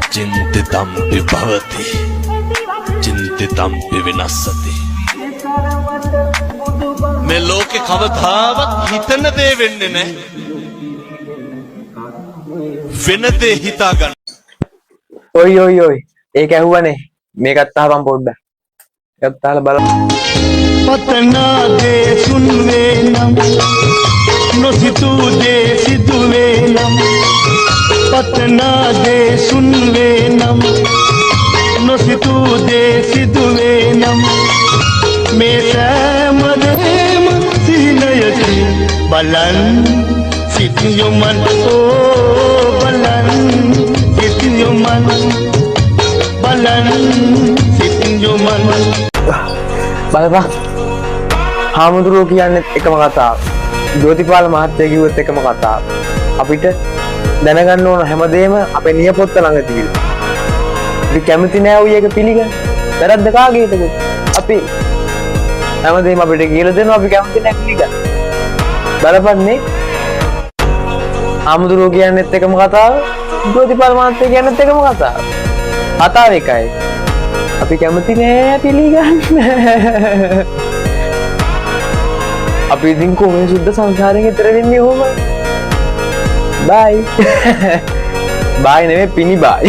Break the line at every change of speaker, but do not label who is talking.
අචින්තිතම්පි භවති චින්තිතම්පි විනස්සති. මේ ලෝකේ කවදාවත් හිතන දේ වෙන්නේ නැහැ. වෙන දේ හිතා ගන්න.
ඔයි ඒක ඇහුවනේ. මේකත් අහපන් පොඩ්ඩක්. ඒකත් අහලා බලන්න.
පතනා දේ සුන් වේනම් නොසිතූ දේ සිදු වේනම් පතනා දේ සුන් වේනම් නොසිතූ දේ සිදු වේනම් මේ සෑම දේම සිහිනයකි බලන් සිතින් යොමන් බලන් සිතින් යොමන් බලන් සිතින් යොමන්
බලපන්. හාමුදුරුවෝ කියන්නේ එකම කතාව. ජෝතිපාල මහත්තයා කිව්වත් එකම කතාව. අපිට දැනගන්න ඕන හැමදේම අපේ නියපොත්ත ළඟ තිබිලා. අපි කැමති නෑ උයි එක පිළිගන්න. වැරද්ද කාගේද? අපි හැමදේම අපිට කියලා දෙනවා අපි කැමති නෑ පිළිගන්න. බලපන්නේ. හාමුදුරුවෝ කියන්නේත් එකම කතාව. ජෝතිපාල මහත්තයා කියන්නේත් එකම කතාව. කතාව එකයි. අපි කැමති නෑ පිළිගන්න. අපි ඉතින් කොහොමද සුද්ධ සංසාරයෙන් ඈතර වෙන්නේ කොහොමද? බයි. බයි නෙමෙයි පිණි බයි.